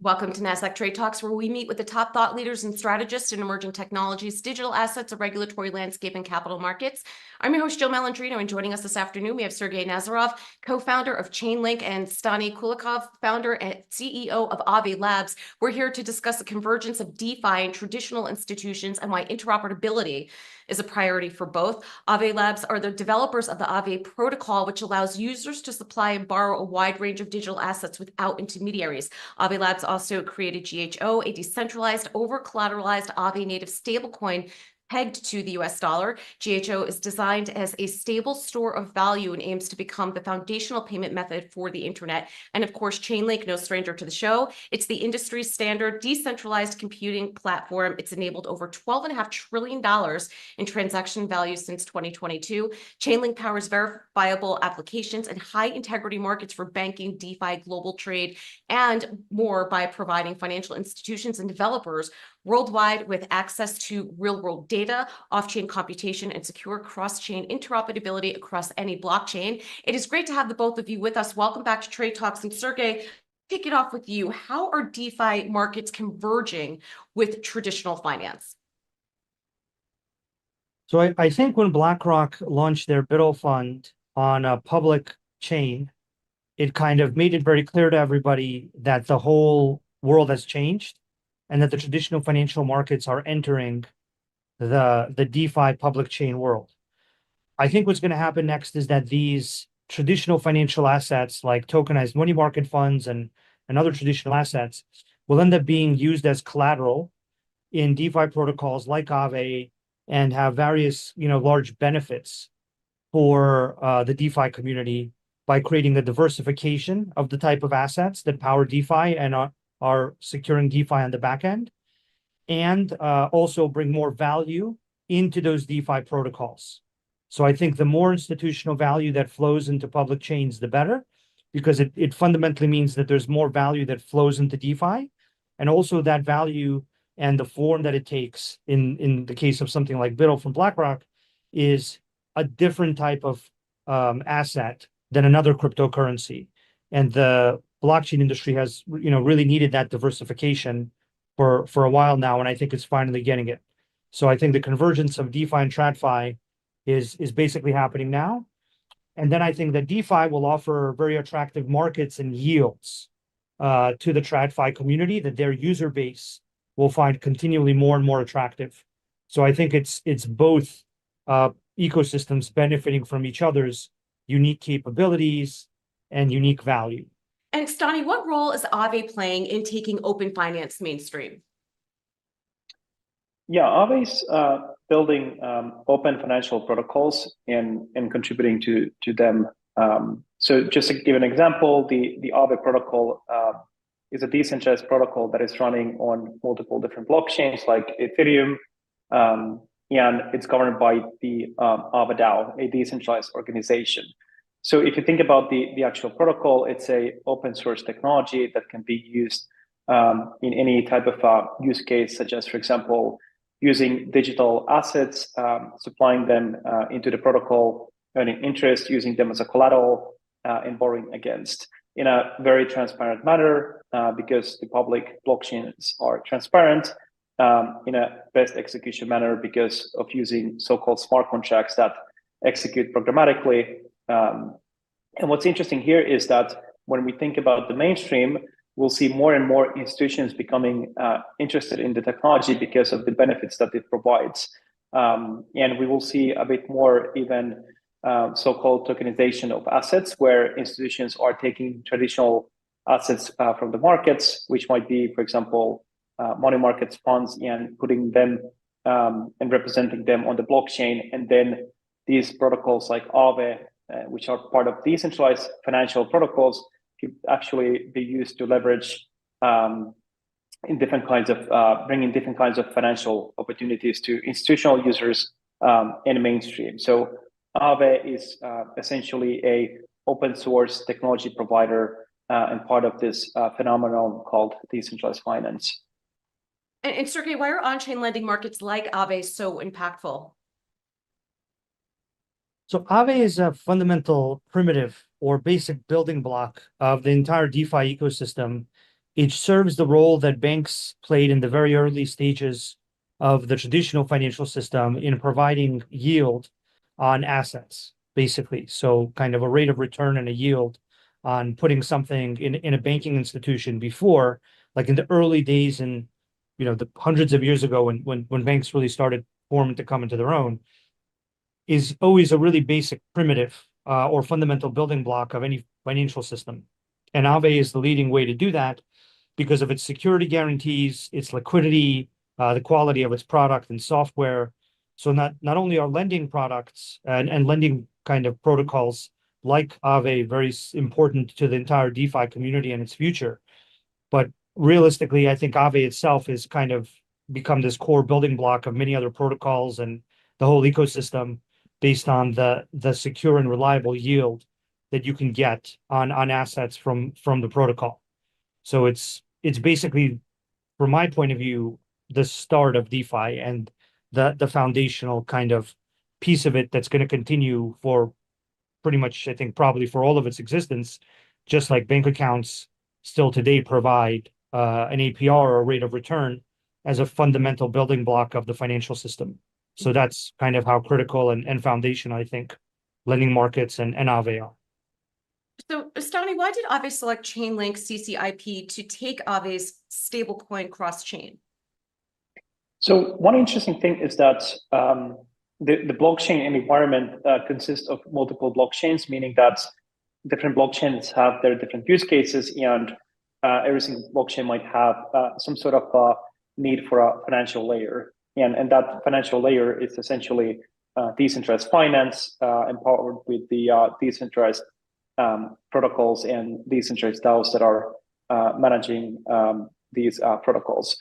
Welcome to Nasdaq TradeTalks, where we meet with the top thought leaders and strategists in emerging technologies, digital assets, a regulatory landscape, and capital markets. I'm your host, Jill Malandrino, and joining us this afternoon, we have Sergey Nazarov, co-founder of Chainlink and Stani Kulecov, founder and CEO of Aave Labs. We're here to discuss the convergence of DeFi and traditional institutions and why interoperability is a priority for both. Aave Labs are the developers of the Aave protocol, which allows users to supply and borrow a wide range of digital assets without intermediaries. Aave Labs also created GHO, a decentralized, over-collateralized Aave native stablecoin pegged to the US dollar. GHO is designed as a stable store of value and aims to become the foundational payment method for the internet. And of course, Chainlink, no stranger to the show. It's the industry standard decentralized computing platform. It's enabled over $12.5 trillion in transaction value since 2022. Chainlink powers verifiable applications and high integrity markets for banking, DeFi, global trade, and more by providing financial institutions and developers worldwide with access to real-world data, off-chain computation, and secure cross-chain interoperability across any blockchain. It is great to have the both of you with us. Welcome back to Trade Talks. And Sergey, kick it off with you. How are DeFi markets converging with traditional finance? So I think when BlackRock launched their BUIDL fund on a public chain, it kind of made it very clear to everybody that the whole world has changed and that the traditional financial markets are entering the DeFi public chain world. I think what's going to happen next is that these traditional financial assets like tokenized money market funds and other traditional assets will end up being used as collateral in DeFi protocols like Aave and have various, large benefits for the DeFi community by creating a diversification of the type of assets that power DeFi and are securing DeFi on the back end, and also bring more value into those DeFi protocols. So I think the more institutional value that flows into public chains, the better, because it fundamentally means that there's more value that flows into DeFi, and also that value and the form that it takes in the case of something like BUIDL from BlackRock is a different type of asset than another cryptocurrency. And the blockchain industry has, really needed that diversification for a while now, and I think it's finally getting it. So I think the convergence of DeFi and TradFi is basically happening now. And then I think that DeFi will offer very attractive markets and yields to the TradFi community that their user base will find continually more and more attractive. So I think it's both ecosystems benefiting from each other's unique capabilities and unique value. And Stani, what role is Aave playing in taking open finance mainstream? Yeah, Aave's building open financial protocols and contributing to them. So just to give an example, the Aave protocol is a decentralized protocol that is running on multiple different blockchains like Ethereum, and it's governed by the Aave DAO, a decentralized organization. So if you think about the actual protocol, it's a open source technology that can be used in any type of use case, such as, for example, using digital assets, supplying them into the protocol, earning interest, using them as a collateral, and borrowing against in a very transparent manner, because the public blockchains are transparent, in a best execution manner because of using so-called smart contracts that execute programmatically. And what's interesting here is that when we think about the mainstream, we'll see more and more institutions becoming interested in the technology because of the benefits that it provides. And we will see a bit more even so-called tokenization of assets, where institutions are taking traditional assets from the markets, which might be, for example, money markets funds, and putting them and representing them on the blockchain. And then these protocols like Aave, which are part of decentralized financial protocols, could actually be used to leverage in different kinds of bringing different kinds of financial opportunities to institutional users in mainstream. So Aave is essentially a open source technology provider and part of this phenomenon called decentralized finance. And Sergey, why are on-chain lending markets like Aave so impactful? So Aave is a fundamental primitive or basic building block of the entire DeFi ecosystem it serves the role that banks played in the very early stages of the traditional financial system in providing yield on assets, basically. So kind of a rate of return and a yield on putting something in a banking institution before, like in the early days and the hundreds of years ago when banks really started forming to come into their own, is always a really basic primitive or fundamental building block of any financial system. And Aave is the leading way to do that because of its security guarantees, its liquidity, the quality of its product and software. So not only are lending products and lending kind of protocols like Aave very important to the entire DeFi community and its future, but realistically, I think Aave itself has kind of become this core building block of many other protocols and the whole ecosystem based on the secure and reliable yield that you can get on assets from the protocol. So it's basically, from my point of view, the start of DeFi and the foundational kind of piece of it that's going to continue for pretty much, I think, probably for all of its existence, just like bank accounts still today provide an APR or a rate of return as a fundamental building block of the financial system. So that's kind of how critical and foundational, I think, lending markets and Aave are. So, Stani, why did Aave select Chainlink CCIP to take Aave's stablecoin cross-chain? So one interesting thing is that the blockchain environment consists of multiple blockchains, meaning that different blockchains have their different use cases, and every single blockchain might have some sort of need for a financial layer. And that financial layer is essentially decentralized finance empowered with the decentralized protocols and decentralized DAOs that are managing these protocols.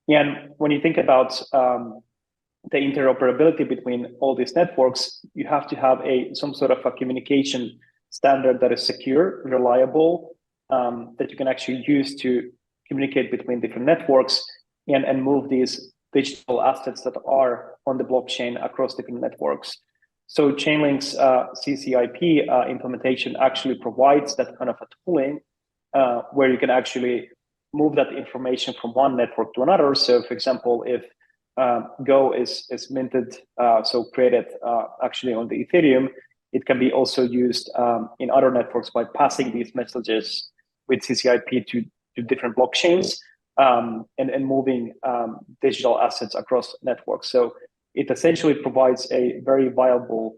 And when you think about the interoperability between all these networks, you have to have some sort of a communication standard that is secure, reliable, that you can actually use to communicate between different networks and move these digital assets that are on the blockchain across different networks. So Chainlink's CCIP implementation actually provides that kind of a tooling where you can actually move that information from one network to another. So, for example, if Go is minted, so created actually on the Ethereum, it can be also used in other networks by passing these messages with CCIP to different blockchains and moving digital assets across networks. So it essentially provides a very viable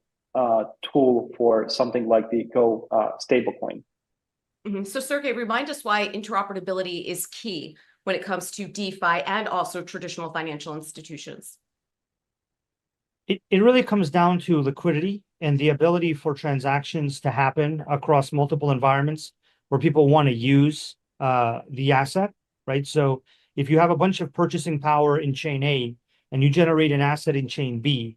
tool for something like the Go stablecoin. So Sergey, remind us why interoperability is key when it comes to DeFi and also traditional financial institutions. It really comes down to liquidity and the ability for transactions to happen across multiple environments where people want to use the asset, right? So if you have a bunch of purchasing power in chain A and you generate an asset in chain B,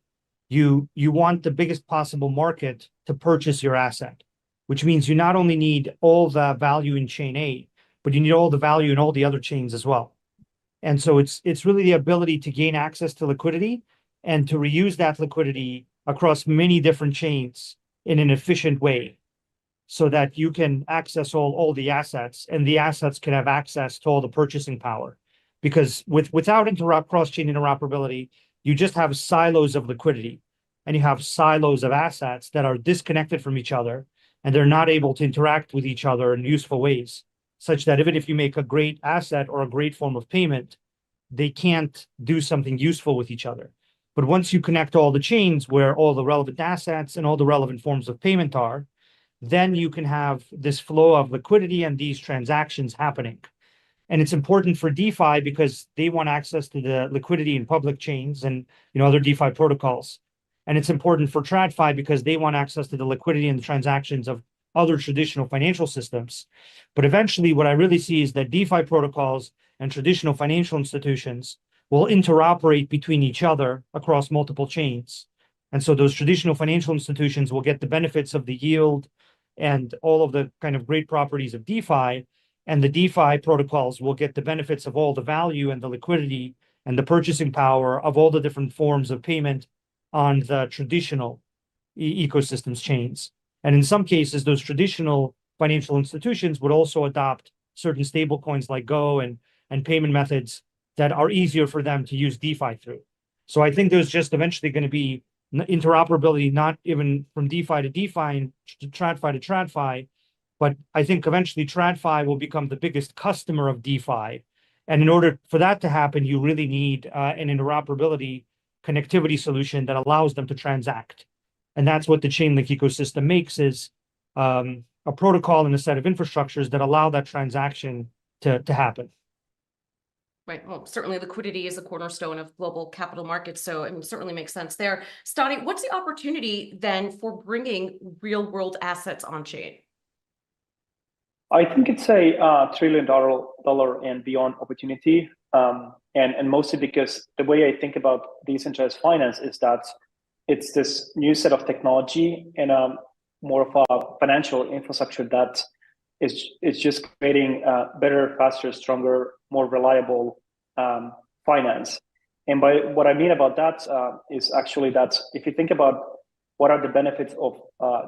you want the biggest possible market to purchase your asset, which means you not only need all the value in chain A, but you need all the value in all the other chains as well. And so it's really the ability to gain access to liquidity and to reuse that liquidity across many different chains in an efficient way so that you can access all the assets and the assets can have access to all the purchasing power. Because without cross-chain interoperability, you just have silos of liquidity and you have silos of assets that are disconnected from each other and they're not able to interact with each other in useful ways, such that even if you make a great asset or a great form of payment, they can't do something useful with each other. But once you connect all the chains where all the relevant assets and all the relevant forms of payment are, then you can have this flow of liquidity and these transactions happening. And it's important for DeFi because they want access to the liquidity in public chains and other DeFi protocols. And it's important for TradFi because they want access to the liquidity and the transactions of other traditional financial systems. But eventually, what I really see is that DeFi protocols and traditional financial institutions will interoperate between each other across multiple chains. And so those traditional financial institutions will get the benefits of the yield and all of the kind of great properties of DeFi. And the DeFi protocols will get the benefits of all the value and the liquidity and the purchasing power of all the different forms of payment on the traditional ecosystems chains. And in some cases, those traditional financial institutions would also adopt certain stable coins like Go and payment methods that are easier for them to use DeFi through. So I think there's just eventually going to be interoperability, not even from DeFi to DeFi and to TradFi, but I think eventually TradFi will become the biggest customer of DeFi. And in order for that to happen, you really need an interoperability connectivity solution that allows them to transact. And that's what the Chainlink ecosystem makes, is a protocol and a set of infrastructures that allow that transaction to happen. Right. Well, certainly liquidity is a cornerstone of global capital markets, so it certainly makes sense there. Stani, what's the opportunity then for bringing real world assets on chain? I think it's a $1 trillion and beyond opportunity. And mostly because the way I think about decentralized finance is that it's this new set of technology and more of a financial infrastructure that is just creating better, faster, stronger, more reliable finance. And by what I mean about that is actually that if you think about what are the benefits of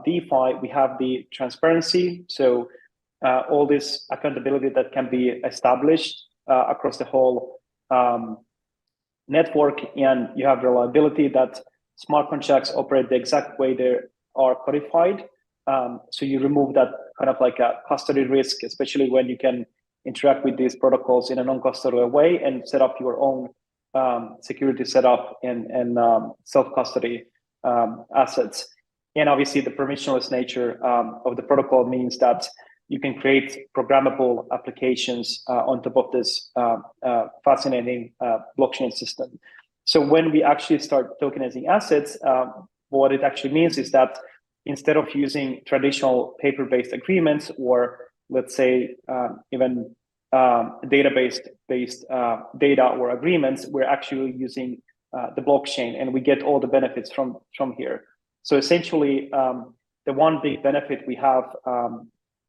DeFi, we have the transparency. So all this accountability that can be established across the whole network, and you have reliability that smart contracts operate the exact way they are codified. So you remove that kind of like a custody risk, especially when you can interact with these protocols in a non-custodial way and set up your own security setup and self-custody assets. And obviously the permissionless nature of the protocol means that you can create programmable applications on top of this fascinating blockchain system. So when we actually start tokenizing assets, what it actually means is that instead of using traditional paper-based agreements, or let's say even database-based data or agreements, we're actually using the blockchain, and we get all the benefits from here. So essentially, the one big benefit we have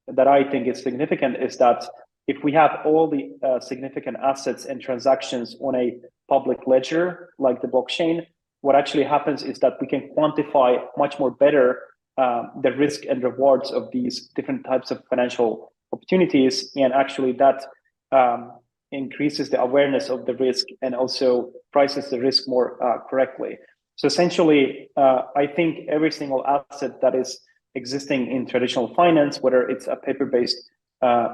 that I think is significant is that if we have all the significant assets and transactions on a public ledger like the blockchain, what actually happens is that we can quantify much more better the risk and rewards of these different types of financial opportunities, and actually that increases the awareness of the risk and also prices the risk more correctly. So essentially, I think every single asset that is existing in traditional finance, whether it's a paper-based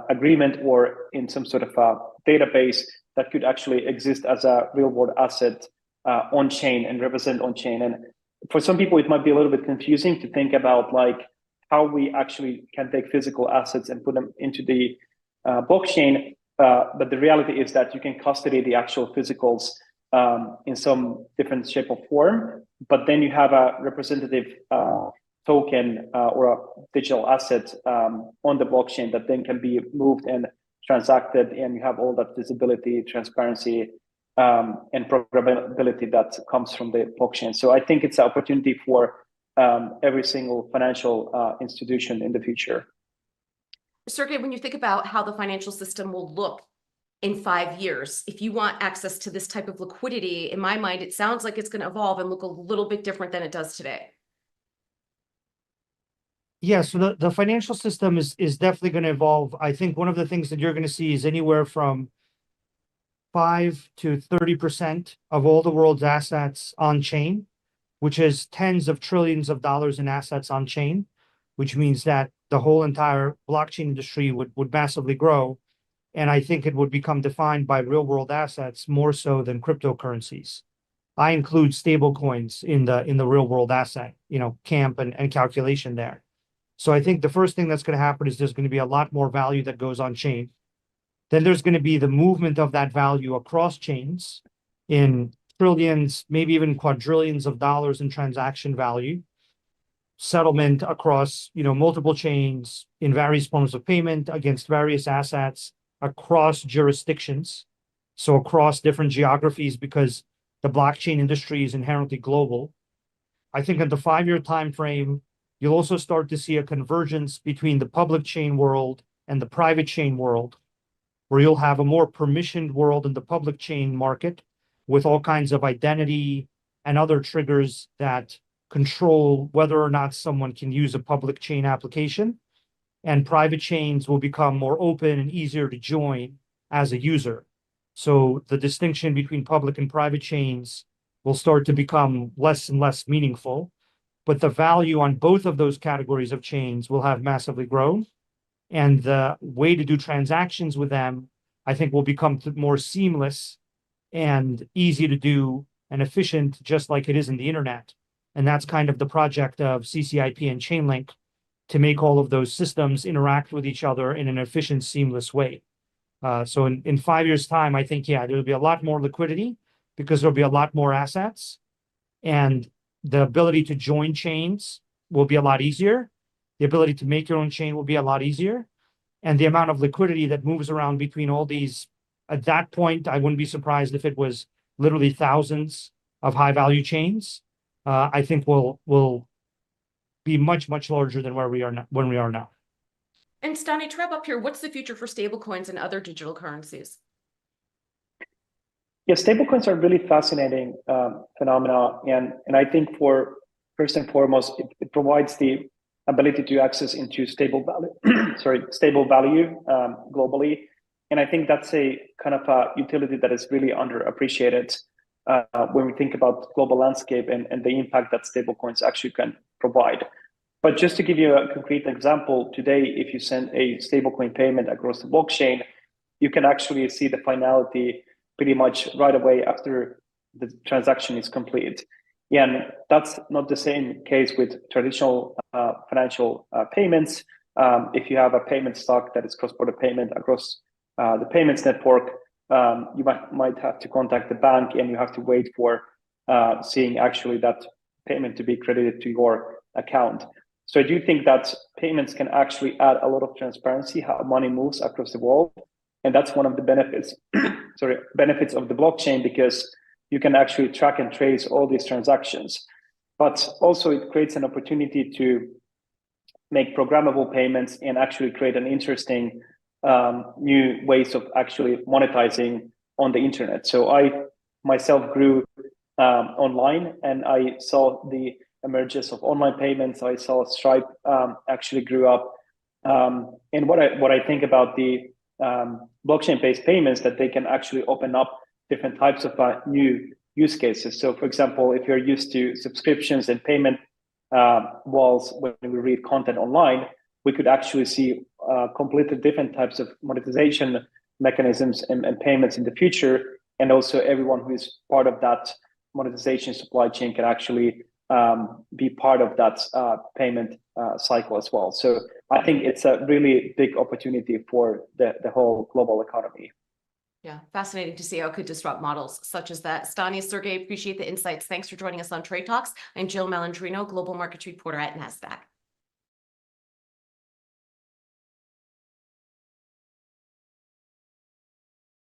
agreement or in some sort of a database, that could actually exist as a real-world asset on-chain and represent on-chain. And for some people, it might be a little bit confusing to think about like how we actually can take physical assets and put them into the blockchain. But the reality is that you can custody the actual physicals in some different shape or form, but then you have a representative token or a digital asset on the blockchain that then can be moved and transacted, and you have all that visibility, transparency, and programmability that comes from the blockchain. So I think it's an opportunity for every single financial institution in the future. Sergey, when you think about how the financial system will look in 5 years, if you want access to this type of liquidity, in my mind, it sounds like it's going to evolve and look a little bit different than it does today. Yeah, so the financial system is definitely going to evolve. I think one of the things that you're going to see is anywhere from 5 to 30% of all the world's assets on chain, which is tens of trillions of dollars in assets on chain, which means that the whole entire blockchain industry would massively grow. And I think it would become defined by real world assets more so than cryptocurrencies. I include stablecoins in the real world asset, camp and calculation there. So I think the first thing that's going to happen is there's going to be a lot more value that goes on chain. Then there's going to be the movement of that value across chains in trillions, maybe even quadrillions of dollars in transaction value, settlement across, multiple chains in various forms of payment against various assets across jurisdictions. So across different geographies, because the blockchain industry is inherently global. I think in the 5-year time frame, you'll also start to see a convergence between the public chain world and the private chain world, where you'll have a more permissioned world in the public chain market with all kinds of identity and other triggers that control whether or not someone can use a public chain application. and private chains will become more open and easier to join as a user. So the distinction between public and private chains will start to become less and less meaningful, but the value on both of those categories of chains will have massively grown. And the way to do transactions with them, I think, will become more seamless and easy to do and efficient, just like it is in the internet. And that's kind of the project of CCIP and Chainlink, to make all of those systems interact with each other in an efficient, seamless way. So in 5 years' time, I think, yeah, there'll be a lot more liquidity because there'll be a lot more assets, and the ability to join chains will be a lot easier. The ability to make your own chain will be a lot easier. And the amount of liquidity that moves around between all these, at that point, I wouldn't be surprised if it was literally thousands of high value chains. I think will be much, much larger than where we are now. And Stani, to wrap up here, what's the future for stablecoins and other digital currencies? Yeah, stablecoins are really fascinating phenomena, and I think for first and foremost, it provides the ability to access into stable value globally, and I think that's a kind of a utility that is really underappreciated when we think about global landscape and the impact that stablecoins actually can provide. But just to give you a concrete example, today, if you send a stablecoin payment across the blockchain, you can actually see the finality pretty much right away after the transaction is complete. And that's not the same case with traditional financial payments. If you have a payment stock that is cross-border payment across the payments network, you might have to contact the bank, and you have to wait for seeing actually that payment to be credited to your account. So I do think that payments can actually add a lot of transparency, how money moves across the world. And that's one of the benefits, benefits of the blockchain, because you can actually track and trace all these transactions. But also it creates an opportunity to make programmable payments and actually create an interesting new ways of actually monetizing on the internet. So I myself grew online, and I saw the emergence of online payments. I saw Stripe actually grew up. And what I think about the blockchain-based payments, that they can actually open up different types of new use cases. So for example, if you're used to subscriptions and payment walls when we read content online, we could actually see completely different types of monetization mechanisms and payments in the future. And also everyone who is part of that monetization supply chain can actually be part of that payment cycle as well. So I think it's a really big opportunity for the whole global economy. Yeah, fascinating to see how it could disrupt models such as that. Stani, Sergey, appreciate the insights. Thanks for joining us on Trade Talks. I'm Jill Malandrino, Global Markets Reporter at Nasdaq.